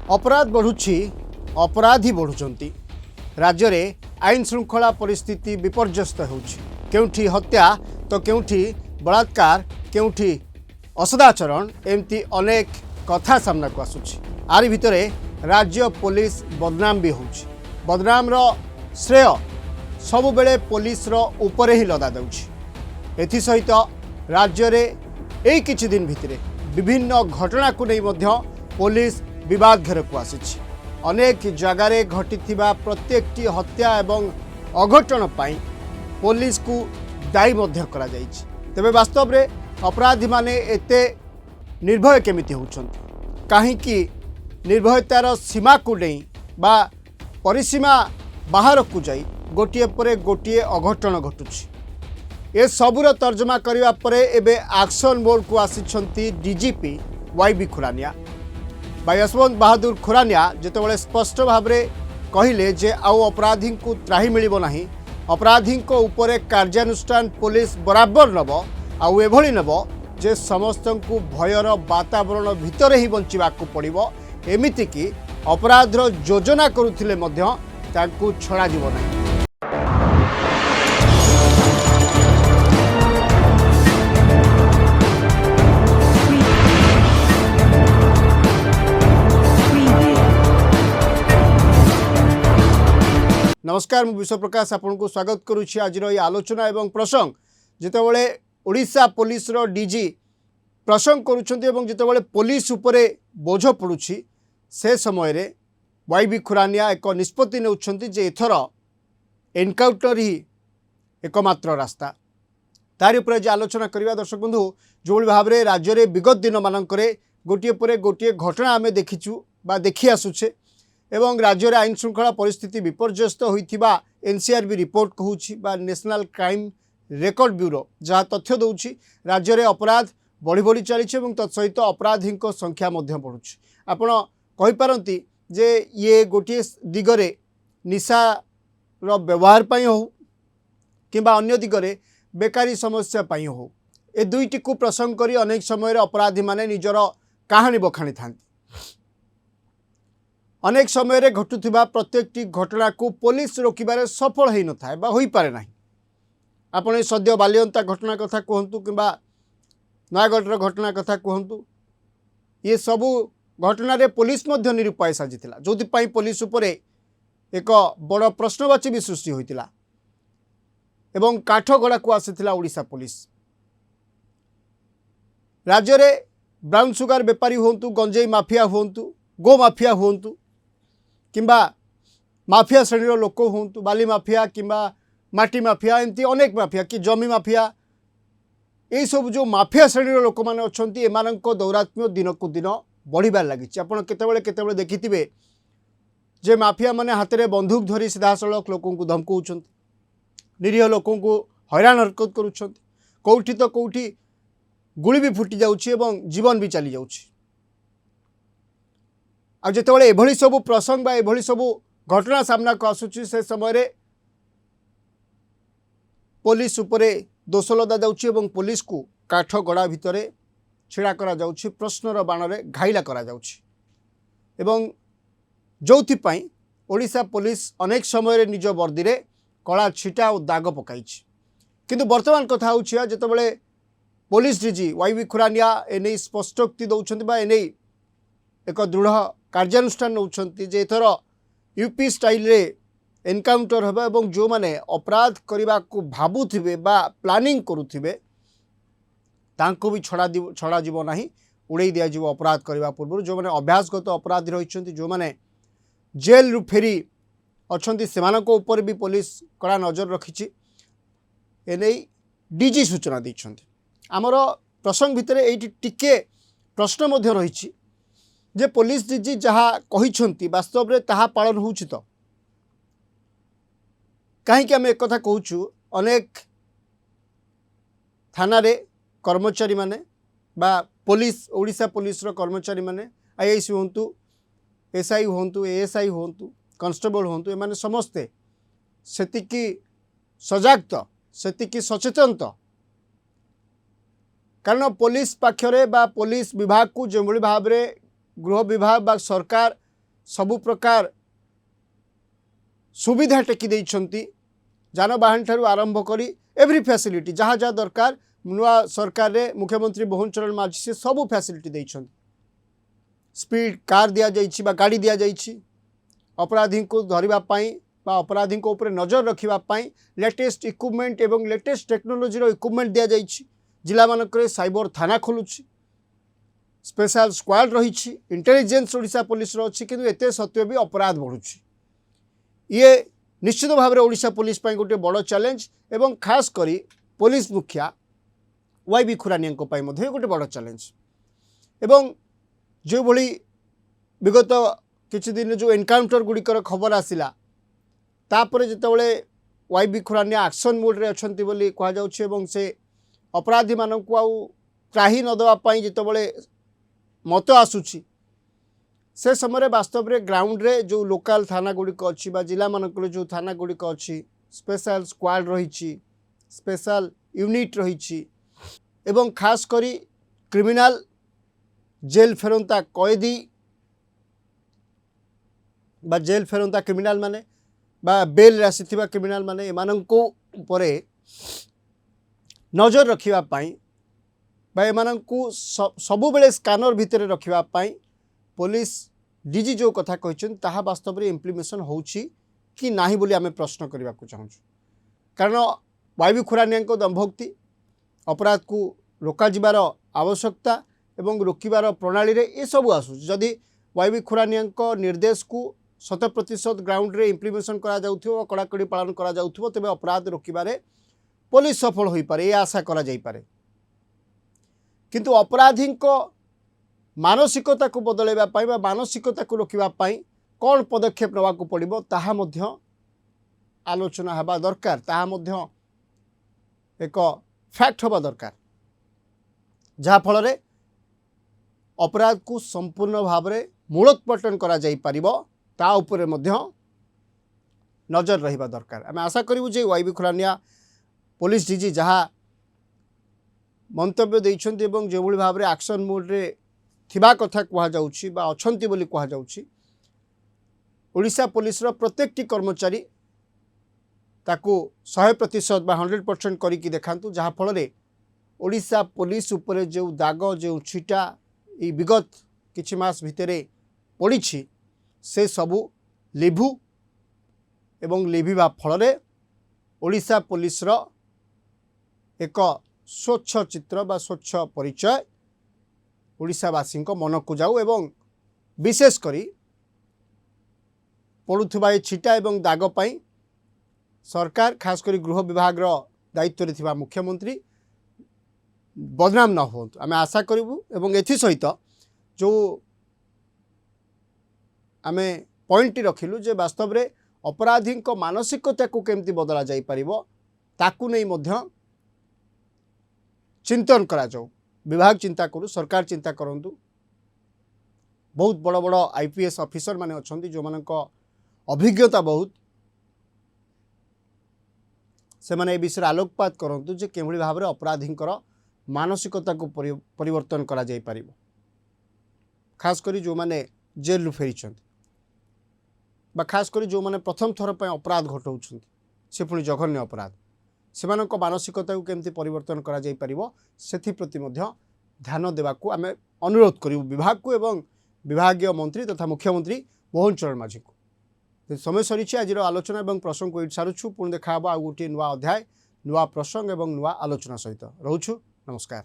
अपराध बढ़ुछि अपराधी बढ़ुचंती राज्य में आईन श्रृंखला परिस्थिति विपर्यस्त होउछि। केउठी हत्या तो केउठी बलात्कार केउठी असदाचरण एमती अनेक कथा सामना को आसुछि। आरि भितरे राज्य पुलिस बदनाम भी होउछि। बदनाम रो श्रेय सबु बेले पुलिस रो ऊपर ही लदा दउछि। एथि सहित राज्य रे एई किछि दिन भितरे विभिन्न घटना को नहीं मध्य पुलिस विवाद घेर को आसिछि। अनेक जगार घटिथिबा प्रत्येकटी हत्या एवं अघटन पाई पुलिस को दायी मध्य करा जाइछि। तेबे वास्तव रे अपराधी माने एते निर्भय केमिति होउछन्ति, काहेकि निर्भयतार सीमा को नहीं बा परिसीमा बाहर को जाई गोटिए परे गोटिए अघटन घटुछि। ए सबुर तर्जमा करिवा परे एबे एक्शन मोड को आसिछन्ति डीजीपी वाईबी खुरानिया। भाई यशवंत बहादुर खुरानिया जितेबाला स्पष्ट भाव में कहले जे आउ अपराधी को त्राही मिलिबो नाही, अपराधी को ऊपर कार्यानुष्ठान पुलिस बराबर नब आउ एभली नब जे समस्त को भयर वातावरण भितर ही बंचिबा को पड़िबो। एमिति कि अपराधर योजना करुथिले मध्य ताकू छड़ा जिवो नाही। नमस्कार, मु विश्वप्रकाश आपन को स्वागत करुछि। आज ये आलोचना एवं प्रसंग जितेबाला ओडिशा पुलिस रो डीजी प्रसंग करुछन्ति एवं जितेबाला पुलिस उपरे बोझ पड़ुछि से समय रे वाईबी खुरानिया एक निष्पत्ति नेउछन्ति जे एथर एनकाउंटर ही एकमात्र रास्ता। तारि उपरे जे आलोचना करिवा दर्शक बंधु, जो भाव में राज्य रे विगत दिन मानकरे गोटिए परे गोटिए घटना आमे देखिछु बा देखि आसुछे एवं राज्य में आईन श्रृंखला परिस्थिति विपर्यस्त होइथिबा एनसीआरबी रिपोर्ट कहूछि बा नेशनल क्राइम रेकर्ड ब्यूरो जहाँ तथ्य दउछि राज्य में अपराध बढ़ी बढ़ी चली तत्सहित अपराधी संख्या मध्य बढ़ुछि। आपण कहि पारंती जे ये गोटे दिगरे निशार व्यवहार पई हो किंबा अन्य दिगरे बेकारी समस्या पई हो, ए दुईटी को प्रसंग करी अनेक समय अपराधी माने निजर कहानी बखाणी थांती। अनेक समय रे घटुथिबा प्रत्येकटी घटना को पुलिस रोकिबारे सफल होई न थाए बा होई पारे नाही। आपण सद्य बालियंता घटना कथा कहंतु किंबा नयागढ़ घटना कथा कहंतु, ये सबू घटना रे पुलिस मध्य निरुपाय साजिथिला, जोथि पई पुलिस उपरे एक बड़ प्रश्नवाची भी सृष्टि होइतिला एवं काठगड़ा को आसीथिला ओडिशा पुलिस। राज्य रे ब्राउन सुगार बेपारी होंतु, गंजेई माफिया होंतु, गो माफिया होंतु किंबा माफिया श्रेणी लोक होंतु, बाली माफिया किंबा माटी माफिया एमती अनेक माफिया कि जमी माफिया, यही सब जो माफिया श्रेणी लोक मैंने अच्छा एमानक दौरात्म्य दिन को दिन बढ़िबार लगी। आपड़ केतबेले देखिथिबे जे माफिया माने हाथ में बंदूक धरी सीधा सड़क लोक को धमकाउछन्ति, निरीह लोक को हैरान हरकत करुछन्ति, कौटी तो कौटी गुली भी फुटी जाउछि एवं जीवन भी चली जाउछि। आ जेतेबेले एभली सबू प्रसंग बा एभली सबू घटना सामना को आसुछि से समय रे पुलिस उपरे दोष लदा जाउछि एवं पुलिस को काठ गड़ा भितरे छिड़ा करा जाउछि, प्रश्नर बाण रे घाइला करा जाउछि एवं जोथि पई ओडिशा पुलिस अनेक समय रे निज वर्दी रे कला छिटा और दाग पकाइछि। किंतु वर्तमान कथा होछि जेतेबेले पुलिस डीजी वाईबी खुरानिया एने स्पष्टोक्ति दउछन्ति बा एने एक दृढ़ कार्यानुष्ठान नौछन्ति जे एथर यूपी स्टाइल रे एनकाउंटर हेबा एवं जो माने अपराध करबा को भाबुथिबे बा प्लानिंग करुथिबे तांको भी छड़ा जीव नाही, उड़े दिया जीव अपराध करबा पूर्व। जो माने अभ्यासगत अपराधी रहिछन्ति, जो माने जेल रु फेरी अछन्ति, सेमानको ऊपर भी पुलिस कड़ा नजर रखिछि। एने डीजी सूचना दैछन्ति। आमर प्रसंग भितर एइटी टिके प्रश्न मध्य रहिछि जे पुलिस डीजी जहाँ कहिछन्ति वास्तव रे ताहा पालन होउछि तो कहीं आम एक कथा कहूँ, अनेक थाना रे कर्मचारी माने बा पुलिस ओडिशा पुलिस रो कर्मचारी माने आईआईसी होंतु, एसआई होंतु, एएसआई होंतु, कांस्टेबल होंतु, एमाने समस्ते सेतिकी सजागत सेतिकी सचेतनत, कारण पुलिस पाखरे बा पुलिस विभाग को जो भाव में गृह विभाग बा सरकार सबु प्रकार सुविधा टेकी देइछंती जानवाहन ठारू आरंभ करी एवरी फैसिलिटी जहाँ जहाँ दरकार नुआ सरकार रे मुख्यमंत्री मोहन चरण माझी से सबू फैसिलिटी देइछंती स्पीड कार दिया जाइछि बा गाड़ी दिया जाइछि अपराधी को धरिबा पाई बा अपराधी को ऊपर नजर रखिबा पाई लेटेस्ट इक्विपमेंट एवं लेटेस्ट टेक्नोलोजी रो इक्विपमेंट दिया जाइछि जिला मानकरे साइबर थाना खोलुछि स्पेशल स्क्वाड रही इंटेलिजेंस ओडिशा पुलिस रो अछि किंतु एते सत्य भी अपराध बढ़ुछि ये निश्चित भाव में ओडिशा पुलिस पाई गोटे बड़ चैलेंज एवं खास करी पुलिस मुखिया वाईबी खुरानिया गोटे बड़ चैलेंज एवं जो भली विगत किछि दिन जो एनकाउंटर गुड़िकर खबर आसिला तापर जितेबाला वाईबी खुरानिया एक्शन मोड रे अछंती बोली कहा जाउछि एवं से अपराधी मानक आउ त्राही न देवा पई जितेबाला मत आसुछि से समय वास्तव में ग्राउंड रे जो लोकल थाना गुड़िक अच्छी जिला मानक जो थाना गुड़िक अच्छी स्पेशल स्क्वाड रही स्पेशल यूनिट रही एवं खास करी क्रिमिनल जेल फेरंता कैदी बा जेल फेरंता क्रिमिनल माने बा बेल आसीथिबा क्रिमिनल माने एमानंको उपरे नजर रखिबा पाई बा एमानंको सबु बेले स्कैनर भितर रखिबा पाई पुलिस डीजी जो कथा कहछन ताहा वास्तव में इम्प्लीमेशन होउछि कि नाही बोली आमे प्रश्न करबा को चाहूँ कारण वाईबी खुरानिया दंभक्ति अपराध को रोका जिबार आवश्यकता एवं रोकिबार प्रणाली रे ए सब आसु जदि वाईबी खुरानिया निर्देश को 100% ग्राउंड रे इम्प्लीमेशन करा जाउथिबो कड़ाकड़ी पालन करा जाउथिबो तबे अपराध रोकिबारे पुलिस सफल होई पारे ए आशा करा जाई पारे किंतु अपराधी मानसिकता को बदलैबा पाई बा मानसिकता को रोकिबा पाई कौन पदक्षेप नवा को पड़िबो ताहा मध्य आलोचना हबा दरकार ताहा मध्य एक फैक्ट हबा दरकार जहा फल रे अपराध को संपूर्ण भाव में मूलोत्पाटन करा जाई परिबो ता उपरे मध्य नजर रहिबा दरकार आम आशा करिवु जे वाईबी खुरानिया पुलिस डीजी जहा मंतव्य देइछन्ति एवं जे भली भाव में एक्शन मोड रे थिबा कथा कहा जाउछि बा अछंती बोली कहा जाउछि ओडिशा पुलिस रो प्रत्येकटी कर्मचारी ताकू 100% बा 100% करी कि देखांतु जहा फल रे ओडिशा पुलिस उपरे जो दाग जो छिटा ई विगत किछि मास भितरे पड़िछि से सबु लिभु एवं लिभिबा फल रे ओडिशा पुलिस रो एक स्वच्छ चित्र बा स्वच्छ परिचय ओडिशावासी मन को जाऊ एवं विशेष करी पड़ुवा ये छिटा एवं दाग पाई सरकार खास करी गृह विभाग दायित्व रे थिबा मुख्यमंत्री बदनाम न हो आम आशा करूँ एवं एथि सहित जो आम पॉइंट रखिलु जे वास्तव में अपराधी मानसिकता को केमती बदला जाई परिबो ताकू नहीं मध्य चिंतन करा जाऊ विभाग चिंता करू सरकार चिंता करंतु बहुत बड़ बड़ आईपीएस ऑफिसर माने अछंती जो मानक अभिज्ञता बहुत से माने ए विषय आलोकपात करंतु जे केभली भाव में अपराधी मानसिकता को परिवर्तन करा जाई परिबो खास करी जो माने जेल रु फेरिछंती बा खास करी जो माने प्रथम थर पे अपराध घटाउछंती से पुणी जघन्य अपराध सेमानक मानसिकता को केमती परिवर्तन करा जाई परिबो सेथि प्रति मध्य ध्यान देवा को आमे अनुरोध करिवु विभाग को एवं विभागीय मंत्री तथा मुख्यमंत्री मोहन चरण माझी को समय सरी आज आलोचना एवं प्रसंग को सारुछु पुणी देखा आ गोटे नुआ अध्याय नुआ प्रसंग एवं नुआ आलोचना सहित रोछु नमस्कार।